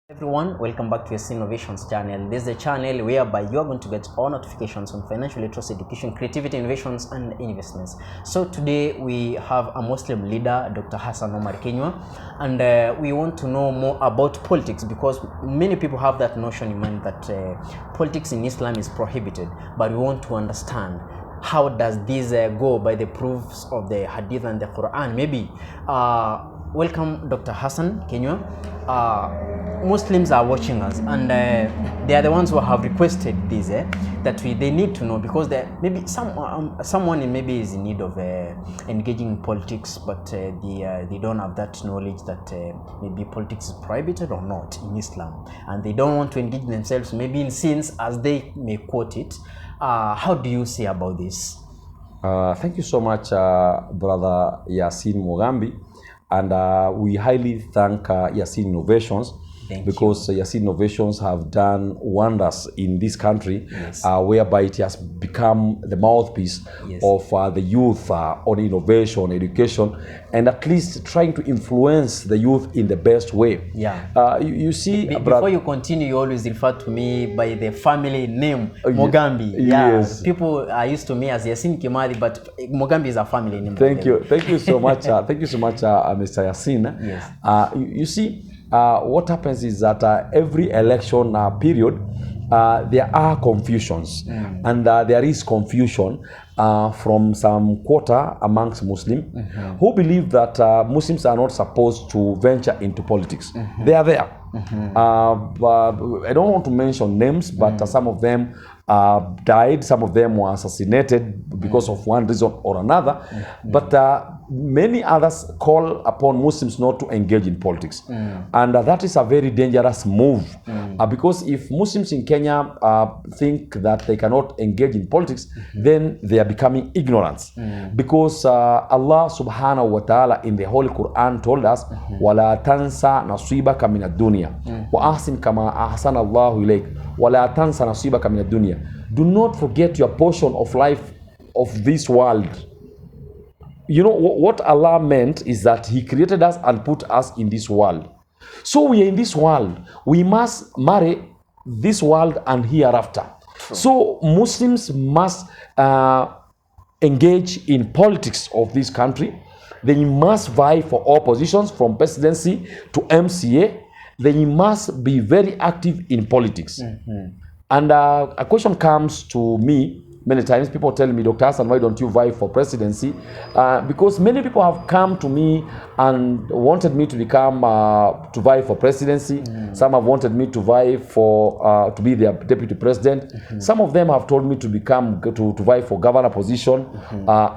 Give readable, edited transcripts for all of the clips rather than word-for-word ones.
Everyone, welcome back to Yassin Innovations channel. This is a channel whereby you are going to get all notifications on financial literacy, education, creativity, innovations, and investments. So today we have a Muslim leader, Dr. Hassan Kinyua, and we want to know more about politics because many people have that notion in mind that politics in Islam is prohibited, but we want to understand how does this go by the proofs of the Hadith and the Quran. Maybe welcome, Dr. Hassan Kinyua. Muslims are watching us, and they are the ones who have requested this that they need to know, because maybe someone maybe is in need of engaging in politics, but they don't have that knowledge that maybe politics is prohibited or not in Islam, and they don't want to engage themselves maybe in sins as they may quote it. How do you say about this? Thank you so much, Brother Yassin Mugambi, and we highly thank Yassin Innovations. Because Yassin Innovations have done wonders in this country, yes. Whereby it has become the mouthpiece, yes. of the youth on innovation, education, and at least trying to influence the youth in the best way. Yeah. You see, before you continue, you always refer to me by the family name Mugambi. Yes. People are used to me as Yassin Kimari, but Mugambi is a family name. Thank you so much. Thank you so much, Mr. Yassin. Yes. You see. What happens is that every election period, there are confusions, and there is confusion from some quarter amongst Muslims who believe that Muslims are not supposed to venture into politics. They are there. I don't want to mention names, but some of them died, some of them were assassinated because of one reason or another, but many others call upon Muslims not to engage in politics, and that is a very dangerous move, because if Muslims in Kenya think that they cannot engage in politics, then they are becoming ignorant, because Allah subhanahu wa ta'ala in the Holy Quran told us, وَلَا تَنْسَ نَصِيبَكَ مِنَ الدُّنْيَا وَأَحْسِنْ كَمَا أَحْسَنَ اللَّهُ إِلَيْكَ وَلَا تَنْسَ نَصِيبَكَ مِنَ الدُّنْيا. Do not forget your portion of life of this world. You know, what Allah meant is that He created us and put us in this world. So we are in this world. We must marry this world and hereafter. True. So Muslims must engage in politics of this country. They must vie for all positions from presidency to MCA. They must be very active in politics. And a question comes to me many times. People tell me, Dr. Hassan, why don't you vie for presidency? Because many people have come to me and wanted me to become, to vie for presidency. Some have wanted me to vie for, to be their deputy president. Some of them have told me to become, to vie for governor position,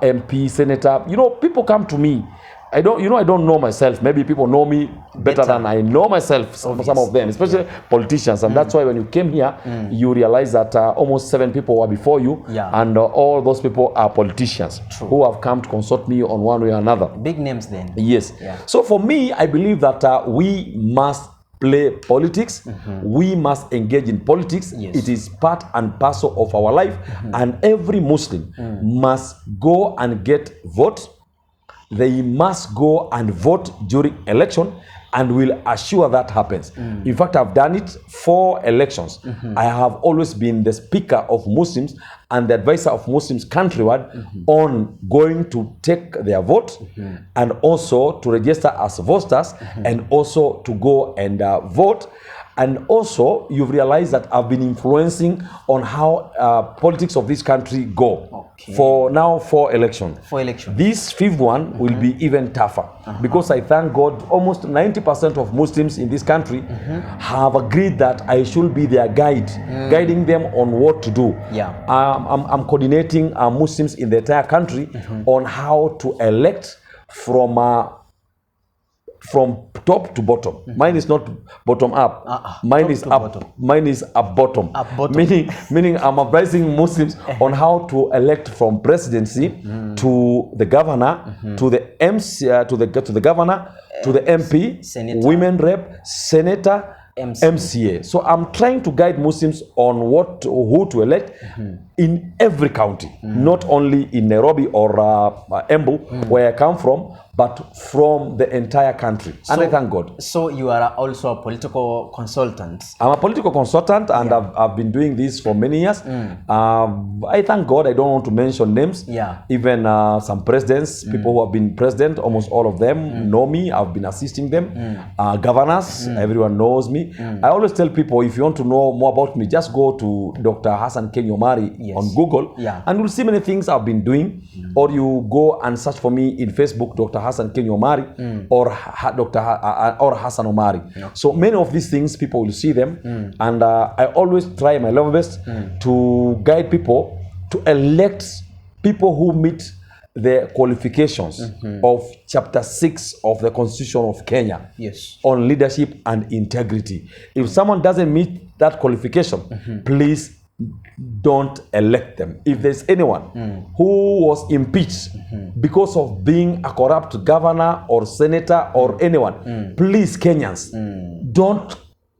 MP, senator. You know, people come to me. I don't know myself. Maybe people know me better than I know myself, some of them, especially politicians. And that's why when you came here, you realize that almost 7 people were before you, and all those people are politicians. True. Who have come to consult me on one way or another. Big names then. Yes. So for me, I believe that we must play politics. We must engage in politics. It is part and parcel of our life, and every Muslim must go and get votes. They must go and vote during election, and will assure that happens. In fact, I've done it 4 elections. I have always been the speaker of Muslims and the advisor of Muslims countrywide on going to take their vote, and also to register as voters, and also to go and vote. And also, you've realized that I've been influencing on how politics of this country go. For now, 4 elections. 4 elections. This 5th one will be even tougher, because I thank God almost 90% of Muslims in this country have agreed that I should be their guide, guiding them on what to do. I'm coordinating Muslims in the entire country on how to elect from top to bottom. Mine is not bottom up. Mine is up. Bottom. Mine is up bottom. Up bottom. Meaning I'm advising Muslims on how to elect from presidency to the governor, to the MC, to the governor, to the MP, Senator. Women rep, senator, MCA. So I'm trying to guide Muslims on who to elect in every county, not only in Nairobi or Embu, where I come from, but from the entire country. And I thank God. So you are also a political consultant. I'm a political consultant, and I've been doing this for many years. I thank God. I don't want to mention names. Even some presidents, people who have been president, almost all of them know me. I've been assisting them. Governors, everyone knows me. I always tell people, if you want to know more about me, just go to Dr. Hassan Kinyua on Google, and you'll see many things I've been doing. Or you go and search for me in Facebook, Dr. Hassan Kinyua or or Hassan Omari. So many of these things, people will see them, and I always try my level best to guide people to elect people who meet the qualifications of chapter 6 of the Constitution of Kenya on leadership and integrity. If someone doesn't meet that qualification, please don't elect them. If there's anyone who was impeached because of being a corrupt governor or senator or anyone, please, Kenyans, don't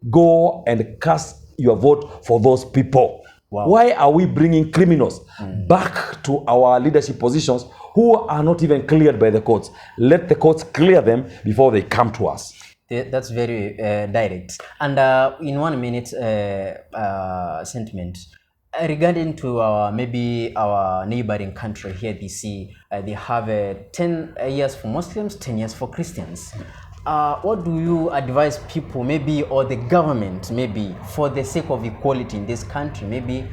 go and cast your vote for those people. Why are we bringing criminals back to our leadership positions who are not even cleared by the courts? Let the courts clear them before they come to us. That's very direct. And in 1 minute sentiment, regarding to maybe our neighboring country here, DC, they have 10 years for Muslims, 10 years for Christians. What do you advise people, maybe, or the government, maybe, for the sake of equality in this country? Maybe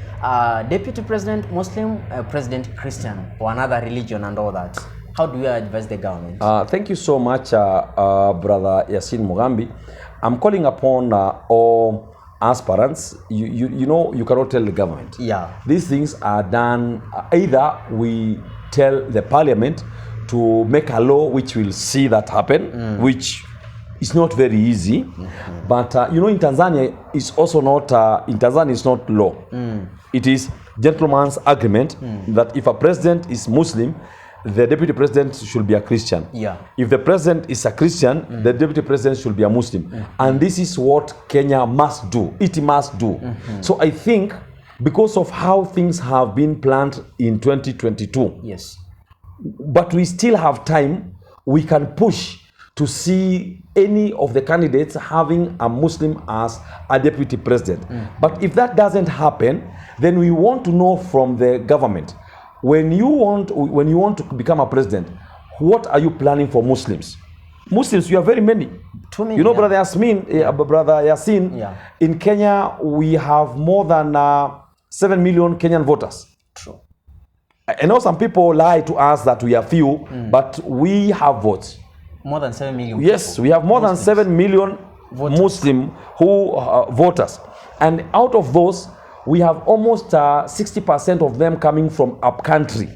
deputy president Muslim, president Christian, or another religion and all that. How do you advise the government? Thank you so much, Brother Yassin Mugambi. I'm calling upon all aspirants. You know, you cannot tell the government. These things are done, either we tell the parliament to make a law which will see that happen, which is not very easy. But you know, in Tanzania, it's also not, in Tanzania, it's not law. It is gentleman's agreement that if a president is Muslim, the deputy president should be a Christian. If the president is a Christian, the deputy president should be a Muslim. And this is what Kenya must do. It must do. So I think because of how things have been planned in 2022, but we still have time, we can push to see any of the candidates having a Muslim as a deputy president. But if that doesn't happen, then we want to know from the government, when you want to become a president, what are you planning for Muslims? Muslims, you are very many. Too many. You know, Brother Yassin, in Kenya, we have more than 7 million Kenyan voters. True. I know some people lie to us that we are few, but we have votes. More than 7 million. Yes, people. We have more Muslims. than 7 million Muslim voters. And out of those, we have almost 60% of them coming from up country.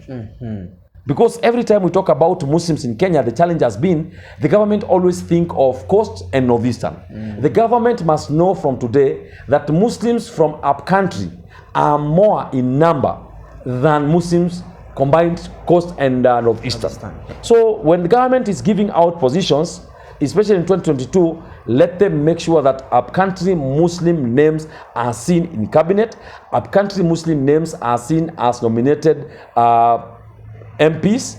Because every time we talk about Muslims in Kenya, the challenge has been the government always think of coast and northeastern. The government must know from today that Muslims from up country are more in number than Muslims combined coast and northeastern. So when the government is giving out positions, especially in 2022, let them make sure that up-country Muslim names are seen in cabinet, up-country Muslim names are seen as nominated MPs,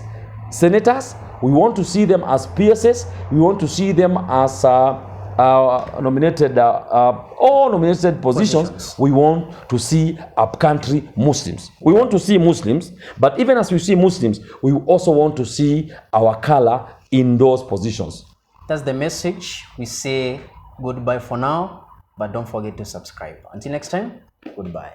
senators. We want to see them as PSS. We want to see them as nominated, all nominated positions. We want to see up-country Muslims. We want to see Muslims, but even as we see Muslims, we also want to see our color in those positions. That's the message. We say goodbye for now, but don't forget to subscribe. Until next time, goodbye.